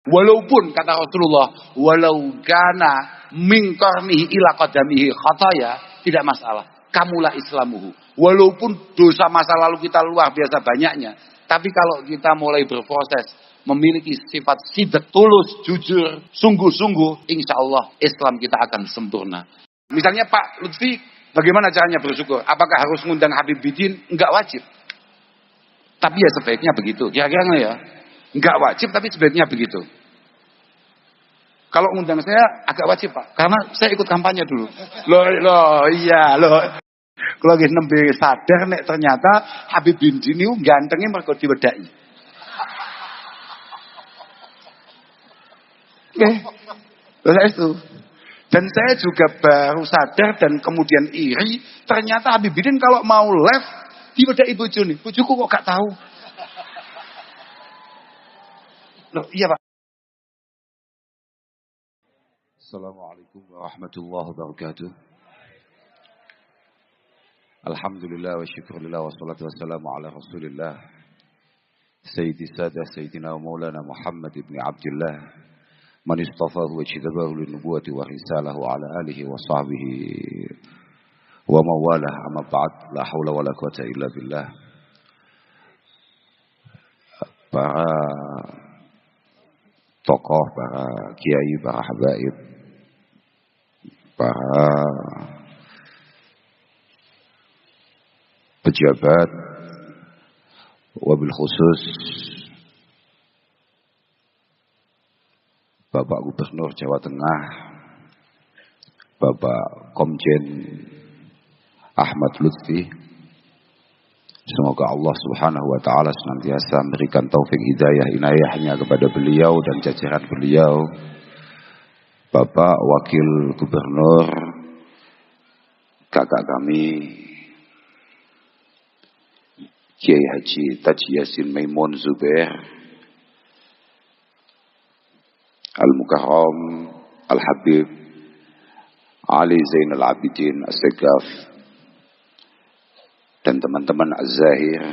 Walaupun kata Rasulullah, walau kana min qarnihi ila qadamihi khataya, tidak masalah. Kamulah islamuhu. Walaupun dosa masa lalu kita luar biasa banyaknya, tapi kalau kita mulai berproses, memiliki sifat sidak, tulus, jujur, sungguh-sungguh, insya Allah Islam kita akan sempurna. Misalnya Pak Lutfi, bagaimana caranya bersyukur? Apakah harus ngundang Habib Bidin? Enggak wajib. Tapi ya sebaiknya begitu. Kira-kira ya. Enggak wajib tapi sebaiknya begitu. Kalau ngundang saya agak wajib Pak, karena saya ikut kampanye dulu. Loh, iya loh. Kalau lagi nembe sadar nek ternyata Habib Bidin niku gantengnya mergo diwedaki. Itu. Dan saya juga baru sadar dan kemudian iri, ternyata Habib Bidin kalau mau live diwedaki bojone. Bojoku kok gak tahu. Loh, iya Pak. Assalamualaikum warahmatullahi wabarakatuh. Alhamdulillah wa syukurillah wa salatu wassalamu ala rasulillah Sayyidi Sadah Sayyidina wa Maulana Muhammad ibn Abdullah man istafahu wa jidabahu linubuwati wa risalahu ala alihi wa sahbihi wa mawalah amma ba'd la hawla wa la quwata illa billah. Para tokoh, para kiai, para habaib, para pejabat, wabil khusus Bapak Gubernur Jawa Tengah, Bapak Komjen Ahmad Lutfi. Semoga Allah Subhanahu wa taala senantiasa memberikan taufik hidayah inayahnya kepada beliau dan jajaran beliau. Bapak Wakil Gubernur, kakak kami Kiai Haji Taji Yasin Maimun Zubair Al-Mukarram Al-Habib Ali Zainal Abidin As-Segaf dan teman-teman Az-Zahir,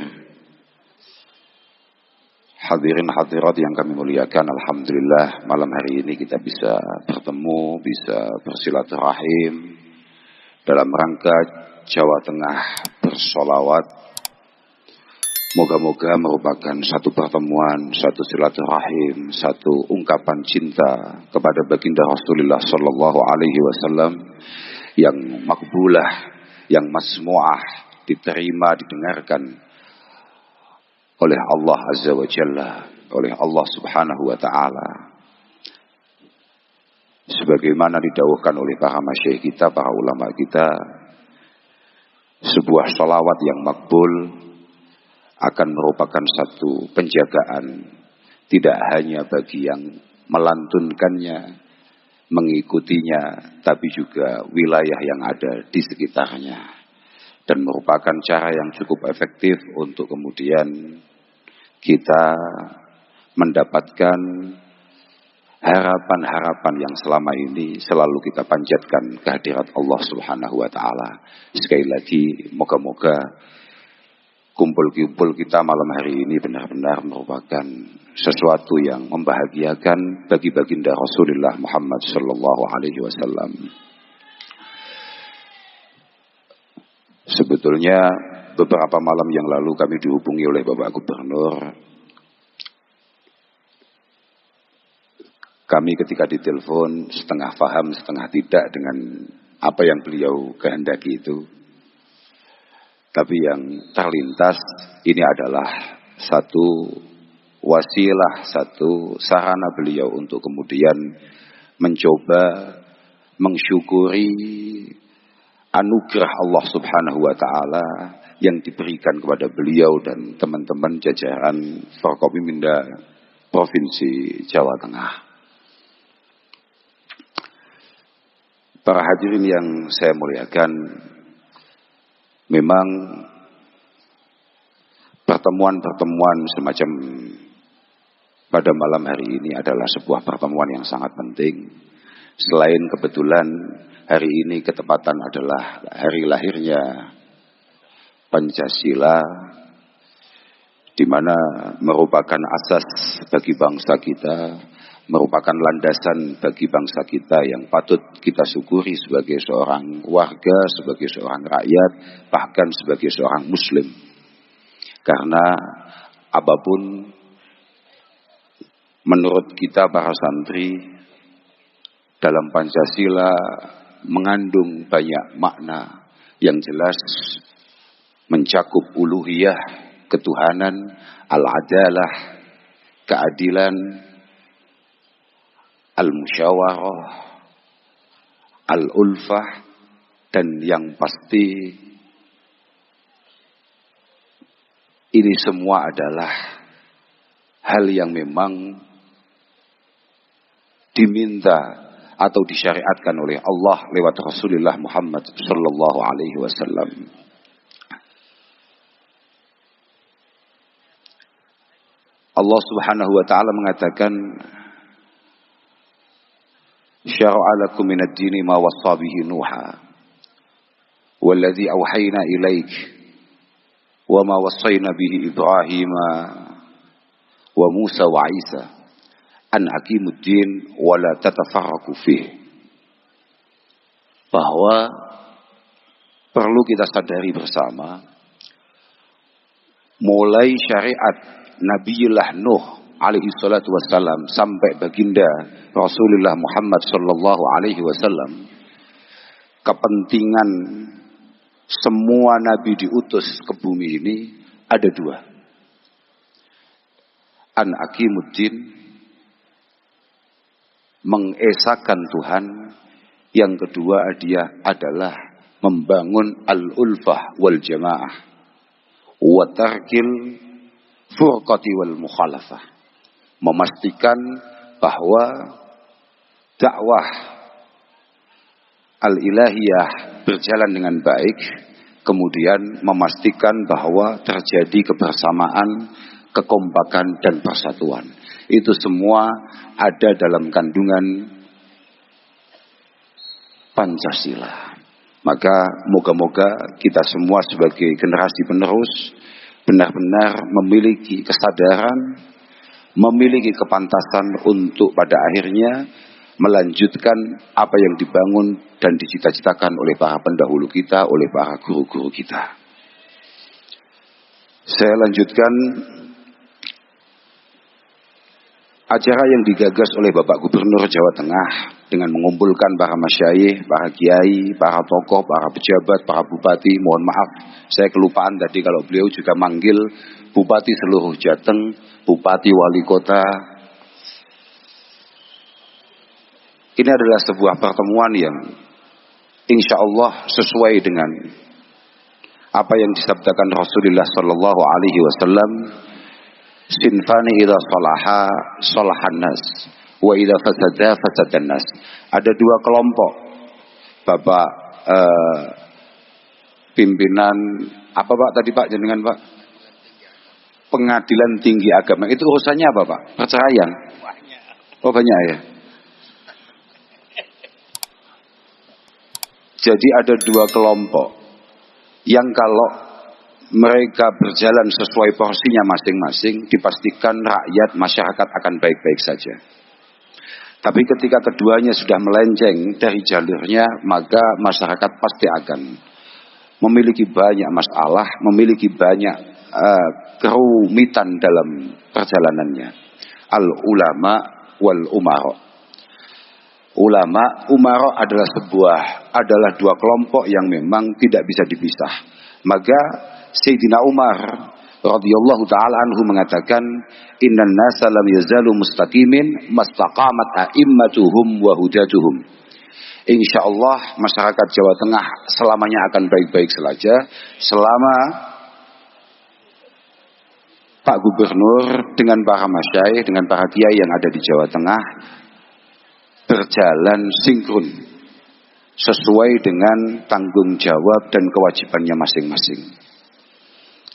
hadirin hadirat yang kami muliakan. Alhamdulillah malam hari ini kita bisa bertemu, bisa bersilaturahim dalam rangka Jawa Tengah bersolawat. Moga-moga merupakan satu pertemuan, satu silaturahim, satu ungkapan cinta kepada baginda Rasulullah Sallallahu Alaihi Wasallam yang makbulah, yang masmu'ah, diterima, didengarkan oleh Allah Azza wa Jalla, oleh Allah Subhanahu wa Ta'ala. Sebagaimana didawuhkan oleh para masyayikh kita, para ulama kita, sebuah sholawat yang makbul akan merupakan satu penjagaan tidak hanya bagi yang melantunkannya, mengikutinya, tapi juga wilayah yang ada di sekitarnya, dan merupakan cara yang cukup efektif untuk kemudian kita mendapatkan harapan-harapan yang selama ini selalu kita panjatkan kehadirat Allah Subhanahu wa Ta'ala. Sekali lagi, moga-moga kumpul-kumpul kita malam hari ini benar-benar merupakan sesuatu yang membahagiakan bagi baginda Rasulullah Muhammad Sallallahu Alaihi Wasallam. Sebetulnya beberapa malam yang lalu kami dihubungi oleh Bapak Gubernur. Kami ketika ditelepon setengah paham, setengah tidak dengan apa yang beliau kehendaki itu. Tapi yang terlintas ini adalah satu wasilah, satu sarana beliau untuk kemudian mencoba mensyukuri anugerah Allah Subhanahu wa Ta'ala yang diberikan kepada beliau dan teman-teman jajaran Forkopimda Provinsi Jawa Tengah. Para hadirin yang saya muliakan, memang pertemuan-pertemuan semacam pada malam hari ini adalah sebuah pertemuan yang sangat penting. Selain kebetulan hari ini ketepatan adalah hari lahirnya Pancasila, di mana merupakan asas bagi bangsa kita, merupakan landasan bagi bangsa kita yang patut kita syukuri sebagai seorang warga, sebagai seorang rakyat, bahkan sebagai seorang muslim. Karena apapun menurut kita para santri dalam Pancasila mengandung banyak makna yang jelas, mencakup uluhiyah, ketuhanan, al-adalah, keadilan, al-musyawarah, al-ulfah, dan yang pasti ini semua adalah hal yang memang diminta atau disyariatkan oleh Allah lewat Rasulullah Muhammad sallallahu alaihi wasallam. Allah Subhanahu wa taala mengatakan, "Syara'a lakum minad dini ma wassa bihi Nuha walladzi awhayna ilaik wa ma wassayna bihi Ibrahim wa Musa wa Isa an aqimuddin wa la tatafarraqu fihi." Bahwa perlu kita sadari bersama, mulai syariat Nabiullah Nuh alaihi salatu wassalam sampai baginda Rasulullah Muhammad sallallahu alaihi wasallam, kepentingan semua nabi diutus ke bumi ini ada dua. An aqimuddin, mengesahkan Tuhan. Yang kedua dia adalah membangun al-ulfah wal jamaah wa tarkil furqati wal mukhalafah, memastikan bahwa dakwah al-ilahiyah berjalan dengan baik, kemudian memastikan bahwa terjadi kebersamaan, kekompakan dan persatuan. Itu semua ada dalam kandungan Pancasila. Maka moga-moga kita semua sebagai generasi penerus benar-benar memiliki kesadaran, memiliki kepantasan untuk pada akhirnya melanjutkan apa yang dibangun dan dicita-citakan oleh para pendahulu kita, oleh para guru-guru kita. Saya lanjutkan acara yang digagas oleh Bapak Gubernur Jawa Tengah dengan mengumpulkan para masyayikh, para kiai, para tokoh, para pejabat, para bupati. Mohon maaf, saya kelupaan tadi kalau beliau juga manggil bupati seluruh Jateng, bupati, wali kota. Ini adalah sebuah pertemuan yang insya Allah sesuai dengan apa yang disabdakan Rasulullah Sallallahu Alaihi Wasallam. Sinfani idza salaha salahan nas wa idza fasada fasadan nas. Ada dua kelompok. Bapak pimpinan apa Pak tadi Pak jenengan Pak? Pengadilan Tinggi Agama. Itu urusannya apa Pak? Perceraian. Oh banyak ya. Jadi ada dua kelompok yang kalau mereka berjalan sesuai porsinya masing-masing, dipastikan rakyat masyarakat akan baik-baik saja. Tapi ketika keduanya sudah melenceng dari jalurnya, maka masyarakat pasti akan memiliki banyak masalah, memiliki banyak kerumitan dalam perjalanannya. Al-ulama wal umara. Ulama, umara adalah dua kelompok yang memang tidak bisa dipisah. Maka Sayyidina Umar radhiyallahu taala anhu mengatakan, "Innan nasa lam yazalu mustaqimin mastaqamat a'immatuhum wa hudatuhum." Insyaallah masyarakat Jawa Tengah selamanya akan baik-baik saja selama Pak Gubernur dengan para masyayikh, dengan para kiai yang ada di Jawa Tengah berjalan sinkron sesuai dengan tanggung jawab dan kewajibannya masing-masing.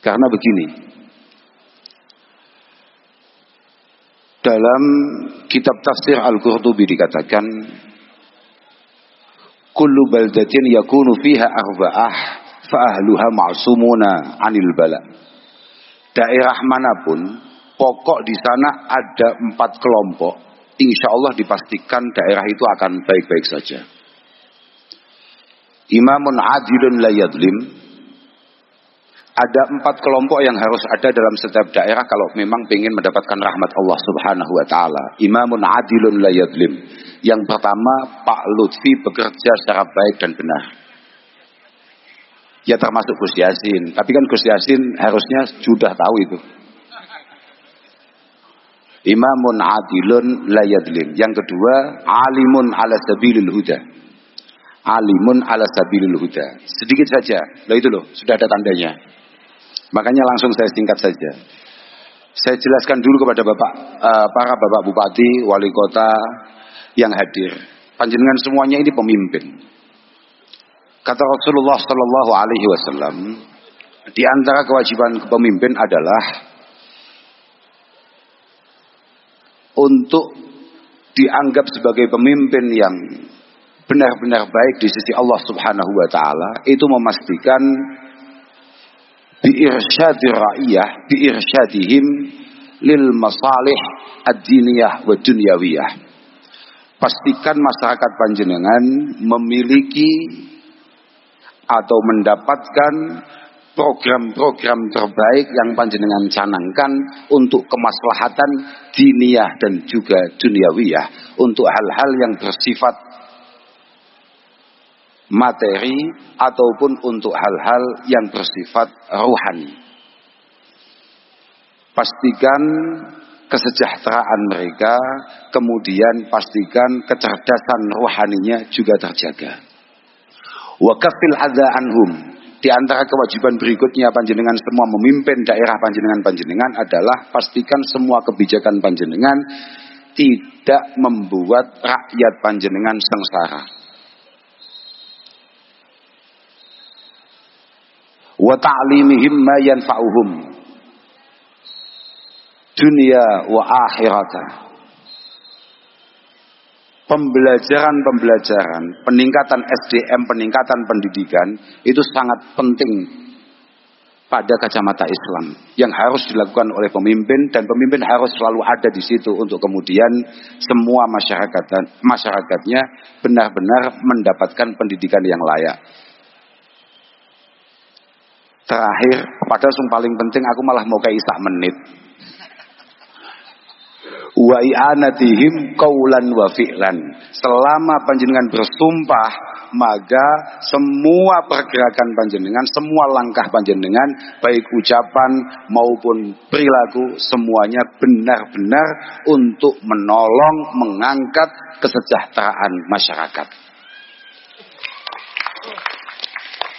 Karena begini, dalam kitab tafsir Al-Qurtubi dikatakan, kullu baldatin yakunu fiha arba'ah fa ahluha ma'sumuna 'anil bala. Daerah manapun, pokok di sana ada 4 kelompok insya Allah dipastikan daerah itu akan baik-baik saja. Imamun adilun la yadlim. Ada 4 kelompok yang harus ada dalam setiap daerah kalau memang ingin mendapatkan rahmat Allah Subhanahu wa taala. Imamun adilun la yadlim. Yang pertama, Pak Lutfi bekerja secara baik dan benar. Ya termasuk Gus Yasin, tapi kan Gus Yasin harusnya sudah tahu itu. Imamun adilun la yadlim. Yang kedua, alimun ala sabilil huda. Alimun ala sabilil huda. Sedikit saja. Lah itu loh, sudah ada tandanya. Makanya langsung saya singkat saja. Saya jelaskan dulu kepada para bapak bupati, wali kota yang hadir. Panjenengan semuanya ini pemimpin. Kata Rasulullah Sallallahu Alaihi Wasallam, di antara kewajiban pemimpin adalah untuk dianggap sebagai pemimpin yang benar-benar baik di sisi Allah Subhanahu Wa Taala, itu memastikan biirsyadi ra'iyah, biirsyadihim lil masalih ad-diniyah wa dunyawiyah. Pastikan masyarakat panjenengan memiliki atau mendapatkan program-program terbaik yang panjenengan canangkan untuk kemaslahatan diniyah dan juga dunyawiyah, untuk hal-hal yang bersifat materi ataupun untuk hal-hal yang bersifat rohani. Pastikan kesejahteraan mereka, kemudian pastikan kecerdasan rohaninya juga terjaga. Wa kafil adza anhum. Di antara kewajiban berikutnya panjenengan semua memimpin daerah panjenengan adalah pastikan semua kebijakan panjenengan tidak membuat rakyat panjenengan sengsara. Wa ta'limihim ma yanfa'uhum dunia wa akhirata. Pembelajaran, peningkatan SDM, peningkatan pendidikan itu sangat penting pada kacamata Islam yang harus dilakukan oleh pemimpin, dan pemimpin harus selalu ada di situ untuk kemudian semua masyarakatnya benar-benar mendapatkan pendidikan yang layak. Terakhir, padahal yang paling penting aku malah mau kayak sak menit. Wa i'anatihim qaulan wa fi'lan. Selama panjenengan bersumpah, maka semua pergerakan panjenengan, semua langkah panjenengan, baik ucapan maupun perilaku, semuanya benar-benar untuk menolong, mengangkat kesejahteraan masyarakat.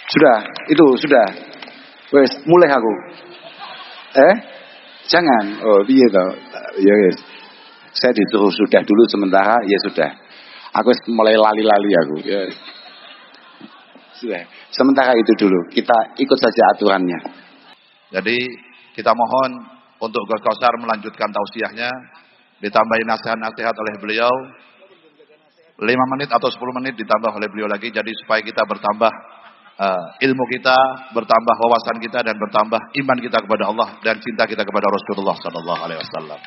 Sudah. Wes, mulai aku. Jangan. Oh, piye to? Ya wes. Saya disuruh sudah dulu sementara, ya sudah. Aku mulai lali-lali aku. Ya. Sudah. Sementara itu dulu. Kita ikut saja aturannya. Jadi kita mohon untuk Gus Kausar melanjutkan tausiahnya, ditambahin nasihat-nasihat oleh beliau. 5 menit atau 10 menit ditambah oleh beliau lagi. Jadi supaya kita bertambah ilmu kita, bertambah wawasan kita, dan bertambah iman kita kepada Allah dan cinta kita kepada Rasulullah Sallallahu Alaihi Wasallam.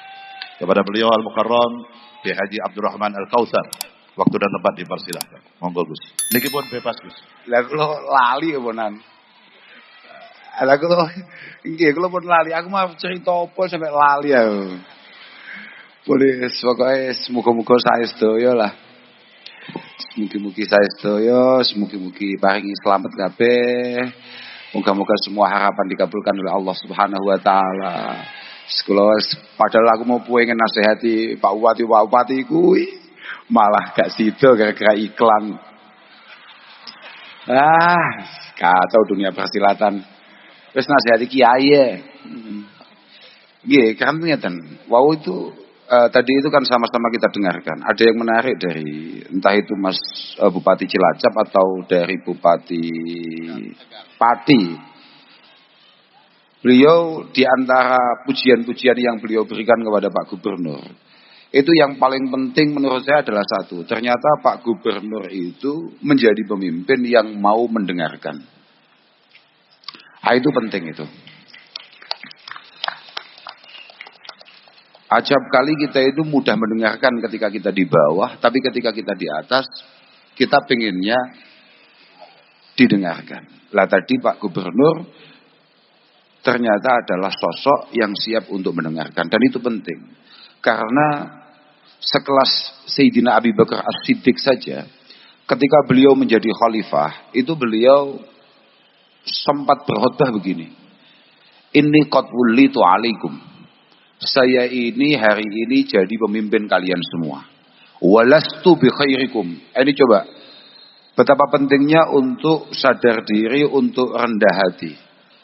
Kepada beliau Al-Mukarram Ki Haji Abdurrahman Al-Kautsar, waktu dan tempat dipersilahkan. Monggo Gus. Niki pun bebas Gus. Lah kula lali oponan. Lah kula nggih kula pun lali. Aku mau cerita apa sampai lali aku. Boleh pokoke semoga-moga saestu lah. Mugi-mugi saestu, mugi-mugi paringi selamat kabeh. Moga-moga semua harapan dikabulkan oleh Allah Subhanahu wa taala. Padahal aku mau pengen nasihati Pak Bupati kuwi, malah gak sido gara-gara iklan. Kacau dunia persilatan. Terus nasihati kiai. Nggih, kan ngeten. Wau itu tadi itu kan sama-sama kita dengarkan. Ada yang menarik dari entah itu Mas Bupati Cilacap atau dari Bupati Pati. Beliau di antara pujian-pujian yang beliau berikan kepada Pak Gubernur, itu yang paling penting menurut saya adalah satu. Ternyata Pak Gubernur itu menjadi pemimpin yang mau mendengarkan. Itu penting itu. Acap kali kita itu mudah mendengarkan ketika kita di bawah, tapi ketika kita di atas, kita pengennya didengarkan. Lah tadi Pak Gubernur ternyata adalah sosok yang siap untuk mendengarkan, dan itu penting. Karena sekelas Sayyidina Abi Bakar As-Siddiq saja, ketika beliau menjadi khalifah, itu beliau sempat berkhutbah begini. Inni qad wullitu alaikum. Saya ini hari ini jadi pemimpin kalian semua. Walastu bi khairikum. Ini coba, betapa pentingnya untuk sadar diri, untuk rendah hati.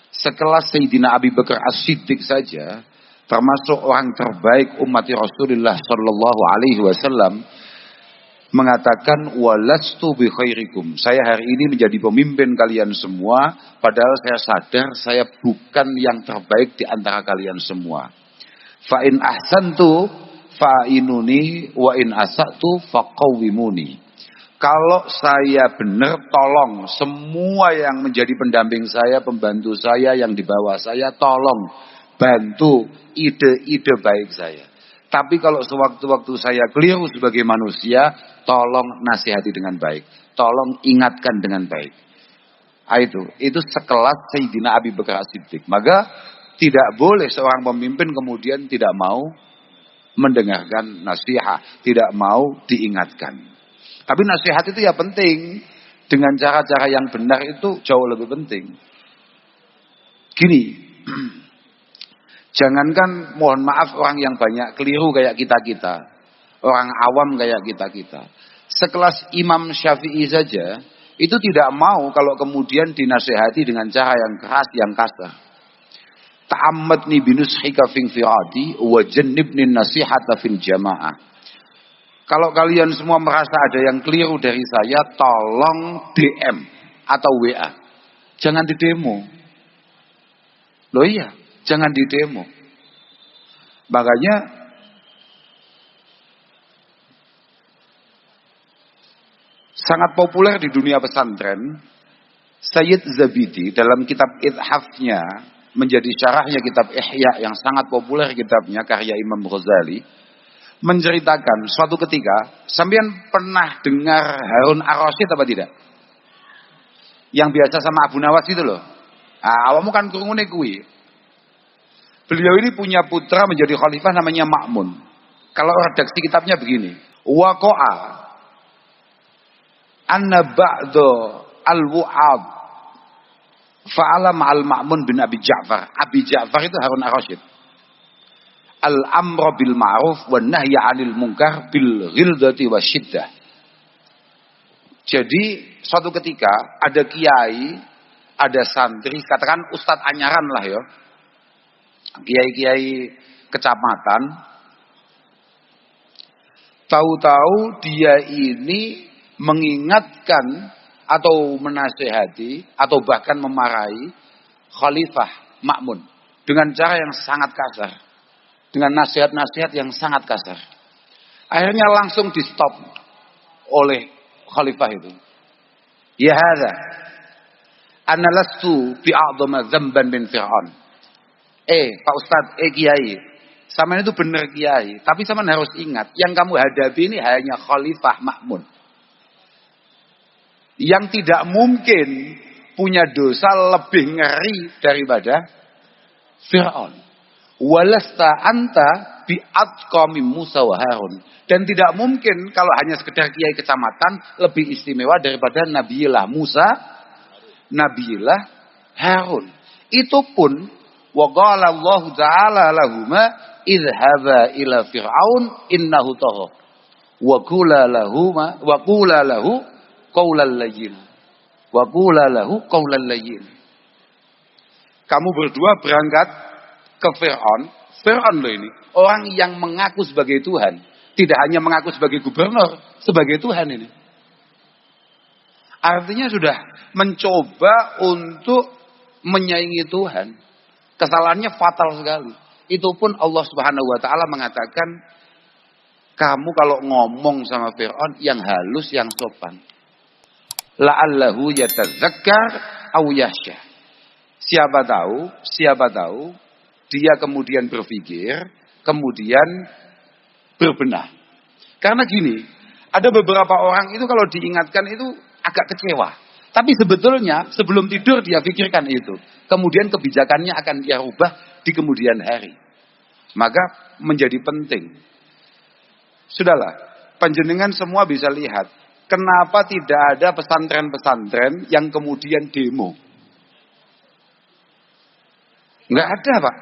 Sekelas Sayyidina Abi Bakar As-Siddiq saja, termasuk orang terbaik umat Rasulullah sallallahu alaihi wasallam, mengatakan walastu bi khairikum. Saya hari ini menjadi pemimpin kalian semua, padahal saya sadar saya bukan yang terbaik di antara kalian semua. Fa in ahsantu fa inuni wa in asatu faqawwimuni. Kalau saya benar, tolong semua yang menjadi pendamping saya, pembantu saya yang di bawah saya, tolong bantu ide-ide baik saya. Tapi kalau sewaktu-waktu saya keliru sebagai manusia, tolong nasihati dengan baik. Tolong ingatkan dengan baik. Itu sekelas Sayyidina Abi Bakar As-Siddiq. Maka tidak boleh seorang pemimpin kemudian tidak mau mendengarkan nasihat, tidak mau diingatkan. Tapi nasihat itu ya penting. Dengan cara-cara yang benar itu jauh lebih penting. Gini, jangankan mohon maaf orang yang banyak keliru kayak kita-kita. Orang awam kayak kita-kita. Sekelas Imam Syafi'i saja, itu tidak mau kalau kemudian dinasehati dengan cara yang keras, yang kasar. Ta'ammadni binushika fil firadi wa jannibni nasihata fil jamaah. Kalau kalian semua merasa ada yang keliru dari saya, tolong DM atau WA. Jangan di demo. Loh iya, jangan di demo. Makanya sangat populer di dunia pesantren, Sayyid Zabidi dalam kitab Ithafnya, menjadi syarahnya kitab Ihya yang sangat populer kitabnya, karya Imam Ghazali, menceritakan suatu ketika, sampean pernah dengar Harun Ar-Rasyid apa tidak? Yang biasa sama Abu Nawas itu loh. Awamu kan kurungune kuwi. Beliau ini punya putra menjadi khalifah namanya Ma'mun. Kalau redaksi kitabnya begini, waqa'a anna ba'da al-wu'ad fa'ala ma'al Ma'mun bin Abi Ja'far. Abi Ja'far itu Harun Ar-Rasyid. Al-amra bil ma'ruf wa nahya 'anil munkar bil ghildati wasyiddah. Jadi suatu ketika ada kiai, ada santri, katakan ustadz anyaran lah ya, kiai-kiai kecamatan, tahu-tahu dia ini mengingatkan atau menasehati atau bahkan memarahi Khalifah Ma'mun dengan cara yang sangat kasar, dengan nasihat-nasihat yang sangat kasar. Akhirnya langsung di stop oleh Khalifah itu. Ya hadza ana lastu bi a'dhama dzamban min Fir'aun. Pak Ustadz, Kiai, sama itu benar Kiai, tapi sama harus ingat, yang kamu hadapi ini hanya Khalifah Ma'mun, yang tidak mungkin punya dosa lebih ngeri daripada Fir'aun. Walasta anta bi atqa min Musa wa Harun. Dan tidak mungkin kalau hanya sekedar kiai kecamatan lebih istimewa daripada Nabiullah Musa, Nabiullah Harun. Itu pun wa qala Allah Ta'ala lahuma idhhaba ila fir'aun innahu tagha wa qula lahu qawlan layyin. Wa qula lahu qawlan layyin. Kamu berdua berangkat ke Fir'aun. Fir'aun loh ini, orang yang mengaku sebagai Tuhan. Tidak hanya mengaku sebagai gubernur, sebagai Tuhan ini. Artinya sudah mencoba untuk menyaingi Tuhan. Kesalahannya fatal sekali. Itu pun Allah Subhanahu wa taala mengatakan, kamu kalau ngomong sama Fir'aun yang halus, yang sopan. La'allahu yatadzakkar aw yakhsha. Siapa tahu dia kemudian berpikir kemudian berbenah. Karena gini, ada beberapa orang itu kalau diingatkan itu agak kecewa. Tapi sebetulnya sebelum tidur dia pikirkan itu. Kemudian kebijakannya akan dia rubah di kemudian hari. Maka menjadi penting. Sudahlah, panjenengan semua bisa lihat. Kenapa tidak ada pesantren-pesantren yang kemudian demo? Enggak ada, Pak.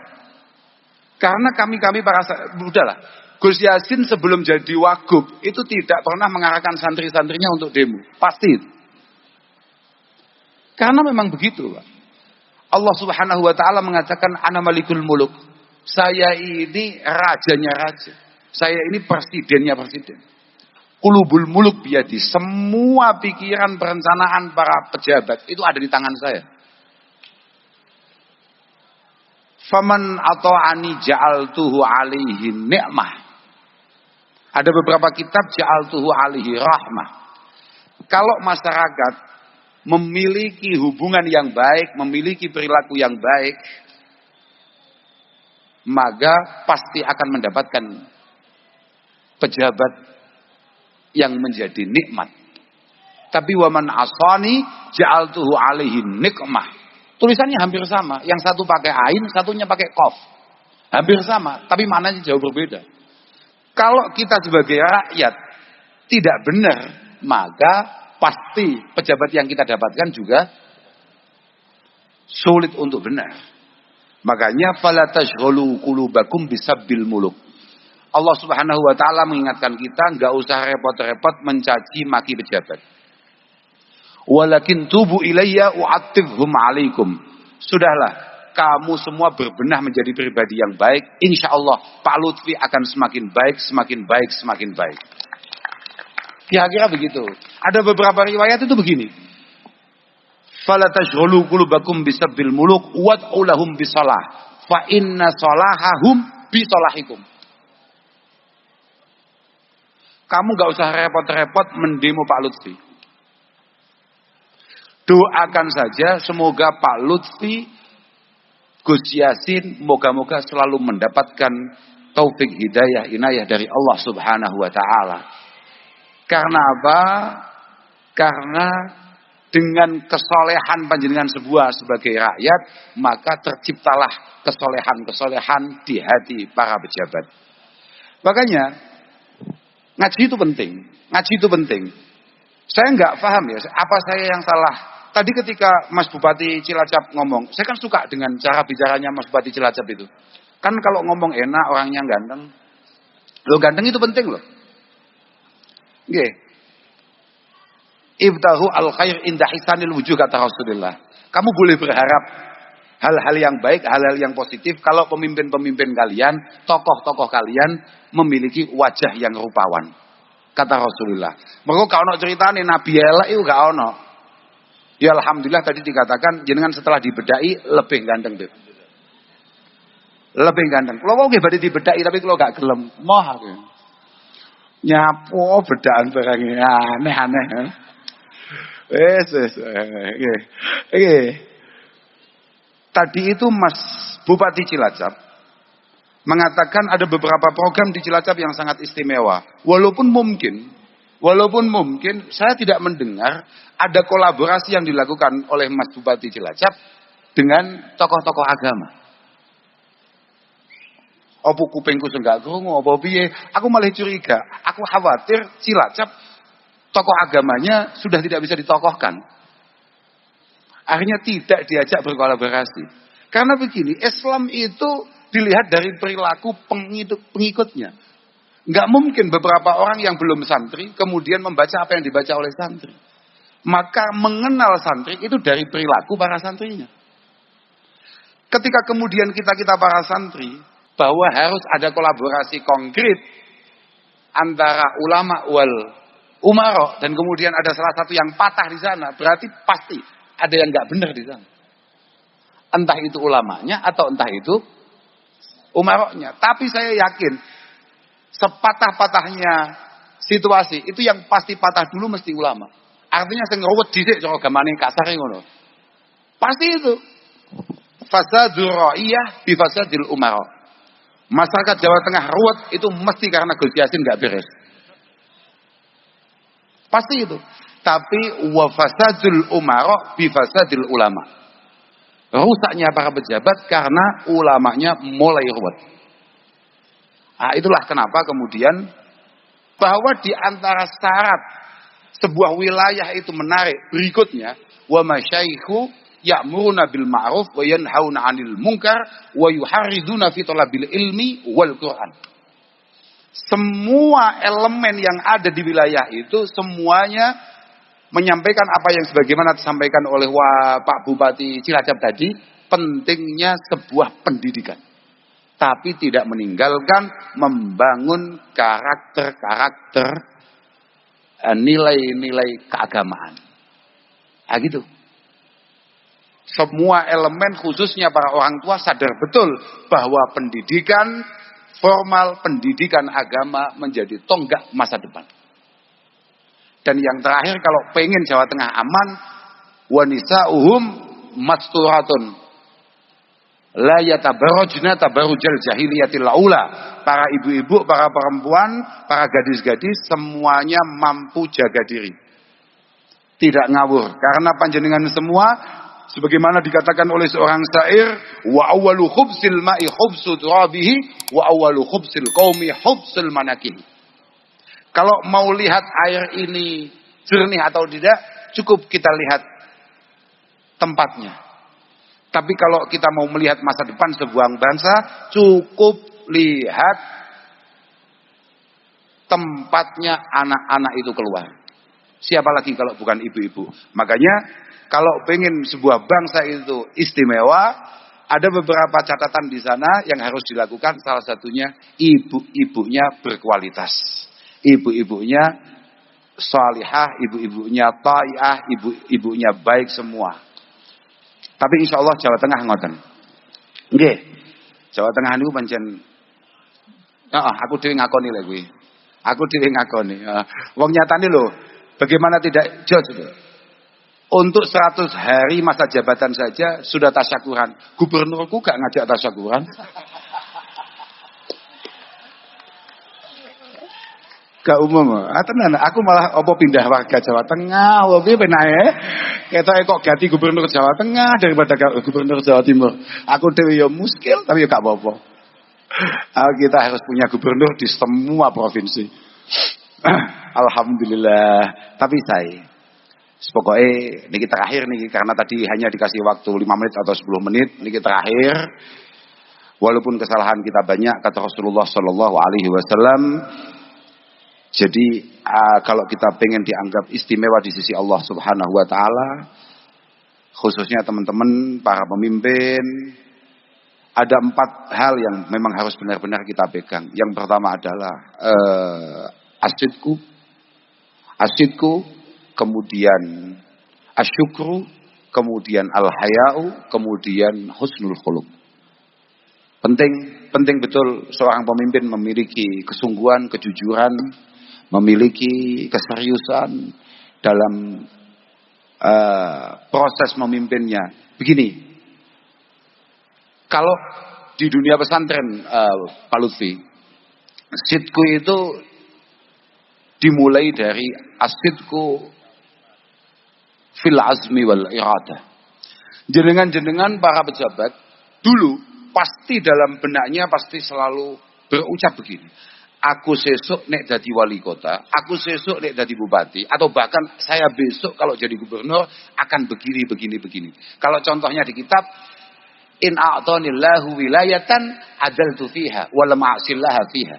Karena kami para udahlah. Gus Yassin sebelum jadi wagub itu tidak pernah mengarahkan santri-santrinya untuk demo. Pasti itu. Karena memang begitu, Pak. Allah Subhanahu wa taala mengatakan ana malikul muluk. Saya ini rajanya raja. Saya ini presidennya presiden. Qulubul muluk biyadi. Semua pikiran perencanaan para pejabat itu ada di tangan saya. Faman ata'ani ja'altuhu alaihi ni'mah. Ada beberapa kitab ja'altuhu alaihi rahmah. Kalau masyarakat memiliki hubungan yang baik, memiliki perilaku yang baik, maka pasti akan mendapatkan pejabat yang menjadi nikmat. Tapi waman asani ja'altuhu alaihi nikmah. Tulisannya hampir sama. Yang satu pakai ain, satunya pakai qaf. Hampir sama, tapi maknanya jauh berbeda. Kalau kita sebagai rakyat tidak benar, maka pasti pejabat yang kita dapatkan juga sulit untuk benar. Makanya fala tashghulu qulubakum bisabbil muluk. Allah Subhanahu wa taala mengingatkan kita enggak usah repot-repot mencaci maki pejabat. Walakin tubu ilayya u'attifhum alaikum. Sudahlah, kamu semua berbenah menjadi pribadi yang baik. Insya Allah Pak Lutfi akan semakin baik, semakin baik, semakin baik. Kira-kira begitu. Ada beberapa riwayat itu begini. Fala tashghulu qulubakum bisabbil muluk wad'u lahum bisalah fa inna salahahum bisalahikum. Kamu gak usah repot-repot mendemo Pak Lutfi. Doakan saja semoga Pak Lutfi, Gus Yassin, moga-moga selalu mendapatkan taufik hidayah inayah dari Allah Subhanahu wa taala. Karena apa? Karena dengan kesolehan panjenengan sebagai rakyat, maka terciptalah kesolehan-kesolehan di hati para pejabat. Makanya ngaji itu penting. Ngaji itu penting. Saya nggak paham ya, apa saya yang salah? Tadi ketika Mas Bupati Cilacap ngomong, saya kan suka dengan cara bicaranya Mas Bupati Cilacap itu. Kan kalau ngomong enak, orangnya ganteng. Loh ganteng itu penting loh. Nggih. Ibtahu al-khair inda hisanil wujuh kata Rasulullah. Kamu boleh berharap hal-hal yang baik, hal-hal yang positif kalau pemimpin-pemimpin kalian, tokoh-tokoh kalian memiliki wajah yang rupawan. Kata Rasulullah. Mergo gak ono ceritane nabi elek iku gak ono. Ya alhamdulillah tadi dikatakan jenengan setelah dibedai lebih ganteng, Beb. Lebih ganteng. Kalau nggih badhe dibedai tapi kalau gak gelem, moh aku. Nyapo bedaan barang aneh-aneh. Wes. Nggih. Tadi itu Mas Bupati Cilacap mengatakan ada beberapa program di Cilacap yang sangat istimewa. Walaupun mungkin saya tidak mendengar ada kolaborasi yang dilakukan oleh Mas Bupati Cilacap dengan tokoh-tokoh agama. Apa kupingku enggak krungu apa piye? Aku malah curiga. Aku khawatir Cilacap tokoh agamanya sudah tidak bisa ditokohkan. Akhirnya tidak diajak berkolaborasi. Karena begini, Islam itu dilihat dari perilaku pengikutnya. Nggak mungkin beberapa orang yang belum santri kemudian membaca apa yang dibaca oleh santri. Maka mengenal santri itu dari perilaku para santrinya. Ketika kemudian kita para santri bahwa harus ada kolaborasi konkret antara ulama wal umaro dan kemudian ada salah satu yang patah di sana, berarti pasti ada yang nggak benar di sana. Entah itu ulamanya atau entah itu umaronya. Tapi saya yakin sepatah-patahnya situasi itu yang pasti patah dulu mesti ulama. Artinya sing ruwet dhisik cara gamane kasare ngono. Pasti itu. Fasadul ra'iyah bi fasadil umara. Masyarakat Jawa Tengah ruwet itu mesti karena Gus Yassin nggak beres. Pasti itu. Tapi wa fasadul umara bi fasadil ulama. Rusaknya para pejabat karena ulamanya mulai ruwet. Nah, itulah kenapa kemudian bahwa di antara syarat sebuah wilayah itu menarik berikutnya wa masyaikhu ya'muruna bil ma'ruf wa yanhauna 'anil munkar wa yuharriduna fi talabil ilmi wal Qur'an. Semua elemen yang ada di wilayah itu semuanya menyampaikan apa yang sebagaimana disampaikan oleh Pak Bupati Cilacap tadi, pentingnya sebuah pendidikan. Tapi tidak meninggalkan membangun karakter-karakter nilai-nilai keagamaan. Nah gitu. Semua elemen khususnya para orang tua sadar betul bahwa pendidikan formal, pendidikan agama menjadi tonggak masa depan. Dan yang terakhir kalau pengen Jawa Tengah aman, wanisa'uhum masturatun la yatabarrajna tabarrujal jahiliyatil aula. Para ibu-ibu, para perempuan, para gadis-gadis semuanya mampu jaga diri. Tidak ngawur karena panjenengan semua sebagaimana dikatakan oleh seorang syair, wa awwalu khubsil ma'i khubsu turabihi wa awwalu khubsil qaumi khubsul manakih. Kalau mau lihat air ini jernih atau tidak, cukup kita lihat tempatnya. Tapi kalau kita mau melihat masa depan sebuah bangsa, cukup lihat tempatnya anak-anak itu keluar. Siapa lagi kalau bukan ibu-ibu? Makanya kalau pengen sebuah bangsa itu istimewa, ada beberapa catatan di sana yang harus dilakukan. Salah satunya ibu-ibunya berkualitas. Ibu-ibunya salihah, ibu-ibunya ta'iah, ibu-ibunya baik semua. Tapi insya Allah Jawa Tengah ngoten. Nggih. Jawa Tengah niku pancen aku dhewe ngakoni lho kuwi. Aku dhewe ngakoni. Wong nyatane lho, bagaimana tidak judge lho. Untuk 100 hari masa jabatan saja sudah tasyakuran. Gubernurku gak ngajak tasyakuran. Gak umum. Tenan, aku malah apa pindah warga Jawa Tengah, piye penae? Ketoke kok ganti gubernur Jawa Tengah daripada gubernur Jawa Timur. Aku dhewe ya muskil tapi ya gak apa-apa. Kita harus punya gubernur di semua provinsi. Alhamdulillah. Tapi saya pokoknya niki terakhir nih karena tadi hanya dikasih waktu 5 menit atau 10 menit, niki terakhir. Walaupun kesalahan kita banyak kata Rasulullah sallallahu alaihi wasallam. Jadi kalau kita pengen dianggap istimewa di sisi Allah Subhanahu wa taala, khususnya teman-teman para pemimpin, ada 4 hal yang memang harus benar-benar kita pegang. Yang pertama adalah asyidku, kemudian asyukru, kemudian al-haya'u, kemudian husnul khuluq. Penting betul seorang pemimpin memiliki kesungguhan, kejujuran, memiliki keseriusan dalam proses memimpinnya. Begini, kalau di dunia pesantren Pak Lutfi, sidku itu dimulai dari asidku fil azmi wal iradah. Jenengan-jenengan para pejabat dulu pasti dalam benaknya pasti selalu berucap begini. Aku sesuk nek dadi wali kota, aku sesuk nek dadi bupati, atau bahkan saya besok kalau jadi gubernur akan begini. Kalau contohnya di kitab, in a'tanillahu wilayatan adaltu fiha wa lam a'sillaha fiha.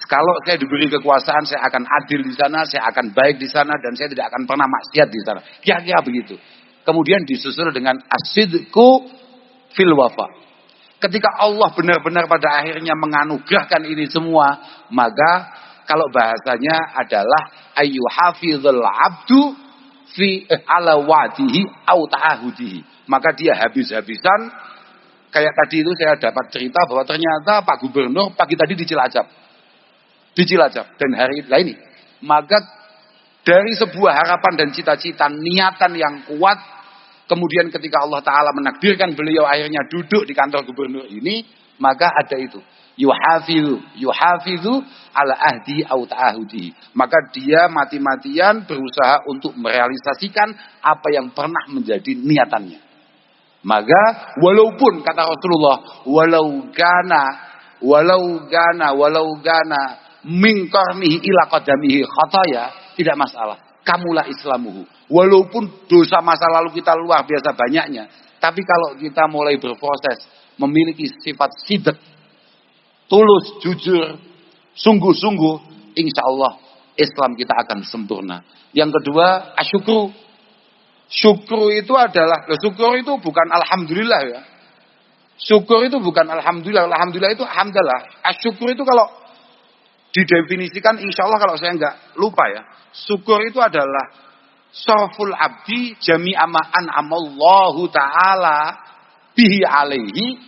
Kalau saya diberi kekuasaan, saya akan adil di sana, saya akan baik di sana, dan saya tidak akan pernah maksiat di sana. Kira-kira begitu. Kemudian disusul dengan asidku fil wafa. Ketika Allah benar-benar pada akhirnya menganugerahkan ini semua, maka kalau bahasanya adalah ayyuhafizul abdu fi ala wadihi au ta'ahudihi. Maka dia habis-habisan. Kayak tadi itu saya dapat cerita bahwa ternyata Pak Gubernur pagi tadi di Cilacap dan hari ini. Maka dari sebuah harapan dan cita-cita, niatan yang kuat, kemudian ketika Allah Ta'ala menakdirkan beliau akhirnya duduk di kantor gubernur ini, maka ada itu. yuhafizu ala ahdi au ta'ahudi. Maka dia mati-matian berusaha untuk merealisasikan apa yang pernah menjadi niatannya. Maka walaupun kata Rasulullah, walau gana min qarnihi ila qadamihi khataya, tidak masalah. Kamulah islamuhu. Walaupun dosa masa lalu kita luar biasa banyaknya, tapi kalau kita mulai berproses memiliki sifat sidq, tulus, jujur, sungguh-sungguh, insya Allah Islam kita akan sempurna. Yang kedua, asyukru. Syukur itu adalah, syukur itu bukan alhamdulillah ya. Syukur itu bukan alhamdulillah. Alhamdulillah itu hamdalah. Asyukur itu kalau didefinisikan, insya Allah kalau saya nggak lupa ya. Syukur itu adalah sarful abdi jami'a ma an'amallahu ta'ala bihi alaihi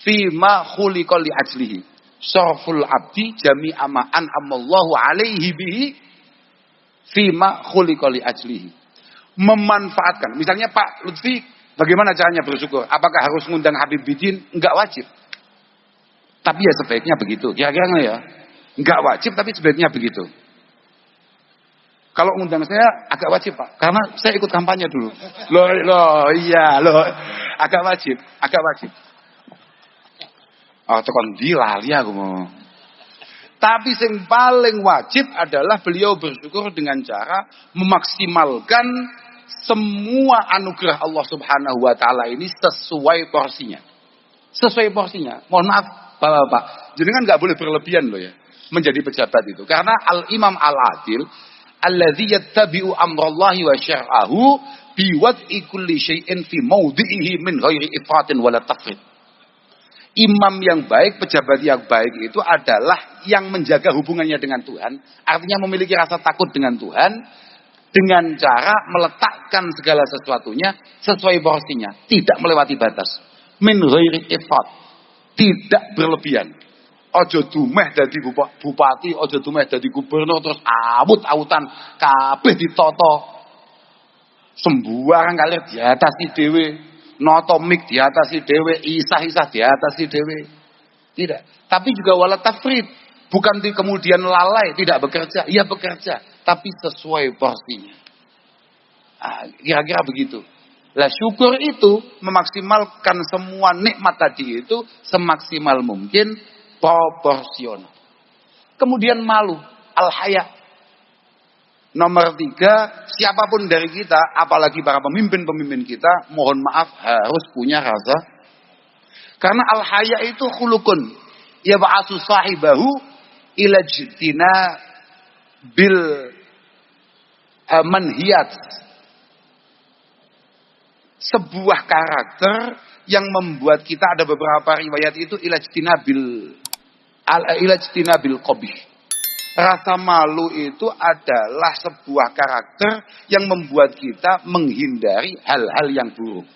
fima khuliqa li ajlihi. Sarful abdi jami'a ma an'amallahu alaihi bihi fima khuliqa li ajlihi. Memanfaatkan. Misalnya Pak Lutfi, bagaimana caranya bersyukur? Apakah harus ngundang Habib Bidin? Enggak wajib. Tapi ya sebaiknya begitu. Kira-kira ya. Enggak wajib tapi sebaiknya begitu. Kalau ngundang saya agak wajib Pak. Karena saya ikut kampanye dulu. Iya. Agak wajib. Oh, tekan di lali aku mau. Tapi yang paling wajib adalah beliau bersyukur dengan cara memaksimalkan semua anugerah Allah Subhanahu wa taala ini sesuai porsinya. Sesuai porsinya. Mohon maaf Bapak-bapak, jenengan enggak boleh berlebihan loh ya menjadi pejabat itu. Karena Al-Imam Al-Adil alladzi yattabi'u amrallahi wa syar'ahu biwad'i kulli syai'in fi mawdi'ihi min ghairi ifratin wala tafrid. Imam yang baik, pejabat yang baik itu adalah yang menjaga hubungannya dengan Tuhan, artinya memiliki rasa takut dengan Tuhan dengan cara meletakkan segala sesuatunya sesuai porsinya, tidak melewati batas. Min ghairi ifrat, tidak berlebihan. Ojo dumeh dadi bupati, ojo dumeh dadi gubernur terus awut-awutan kabeh ditoto. Sembarang kali diatasi dhewe. Notomik diatasi dewe, isah-isah diatasi dewe. Tidak. Tapi juga wala tafrid. Bukan kemudian lalai, tidak bekerja. Ia bekerja, tapi sesuai porsinya. Kira-kira begitu. Lah syukur itu memaksimalkan semua nikmat tadi itu semaksimal mungkin, proporsional. Kemudian malu, al-haya. Nomor 3, siapapun dari kita, apalagi para pemimpin-pemimpin kita, mohon maaf harus punya rasa. Karena al-haya itu khulukun. Yab'atsu sahibahu ila jtina bil manhiyat. Sebuah karakter yang membuat kita, ada beberapa riwayat itu ila jtina bil qabih. Rasa malu itu adalah sebuah karakter yang membuat kita menghindari hal-hal yang buruk.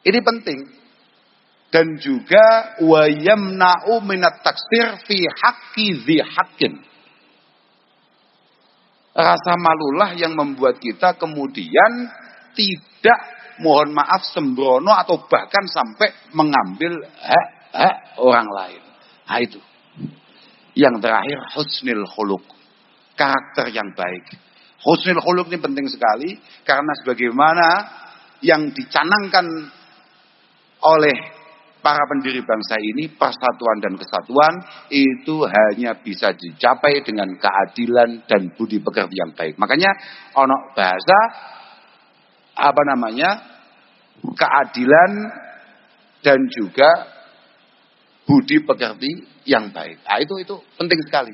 Ini penting. Dan juga wa yamna'u minat taksir fi haqqi dzi haqqin. Rasa malulah yang membuat kita kemudian tidak, mohon maaf, sembrono atau bahkan sampai mengambil hak orang lain. Nah itu. Yang terakhir, husnul khuluq. Karakter yang baik. Husnul khuluq ini penting sekali. Karena sebagaimana yang dicanangkan oleh para pendiri bangsa ini, persatuan dan kesatuan itu hanya bisa dicapai dengan keadilan dan budi pekerti yang baik. Makanya ono bahasa keadilan dan juga budi pekerti yang baik. Nah, itu penting sekali.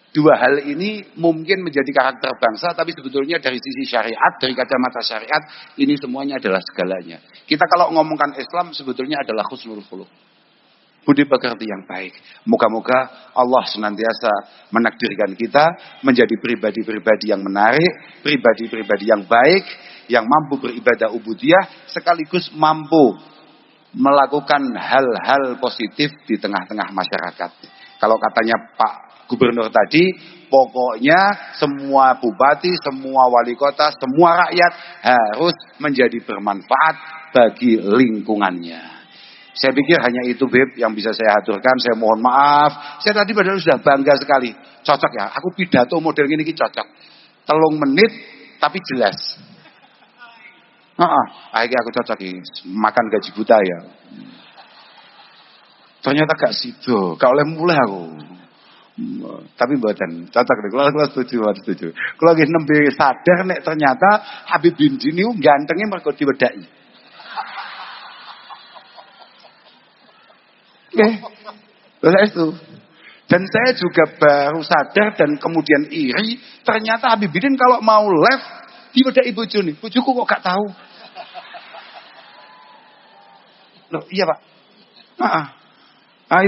Dua hal ini mungkin menjadi karakter bangsa, tapi sebetulnya dari sisi syariat, dari kacamata syariat, ini semuanya adalah segalanya. Kita kalau ngomongkan Islam sebetulnya adalah husnul khuluq. Budi pekerti yang baik. Moga-moga Allah senantiasa menakdirkan kita menjadi pribadi-pribadi yang menarik, pribadi-pribadi yang baik, yang mampu beribadah ubudiyah, sekaligus mampu melakukan hal-hal positif di tengah-tengah masyarakat. Kalau katanya Pak Gubernur tadi, pokoknya semua bupati, semua wali kota, semua rakyat harus menjadi bermanfaat bagi lingkungannya. Saya pikir hanya itu Beb yang bisa saya aturkan. Saya mohon maaf. Saya tadi padahal sudah bangga sekali. Cocok ya. Aku pidato model ini cocok. 3 menit tapi jelas. Akhirnya aku cocok ini. Makan gaji buta ya. Ternyata gak sido. Gak oleh mulai aku. Tapi mboten cocok deh. Kalau setuju. Kalau lagi nembe sadar nek ternyata Habib Bindi niku gantengnya mergo diwedaki. Itu. Dan saya juga baru sadar dan kemudian iri, ternyata Habib Bidin kalau mau live diwedaki bojone. Bojoku kok gak tahu. Loh, iya Pak.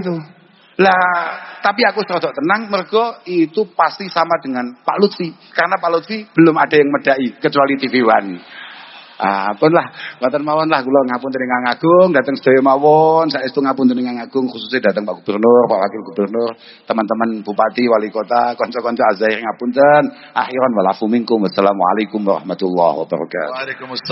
Itu. Lah, tapi aku cocok tenang mergo itu pasti sama dengan Pak Lutfi. Karena Pak Lutfi belum ada yang medai kecuali TV One. Pun lah, mboten mawon lah kula ngapunten ingkang agung, dateng sedaya mawon, saestu ngapunten ingkang agung khususnya dateng Pak Gubernur, Pak Wakil Gubernur, teman-teman bupati, wali kota, kanca-kanca azair ngapunten. Akhiran walafu minkum. Wassalamualaikum warahmatullahi wabarakatuh. Waalaikumsalam.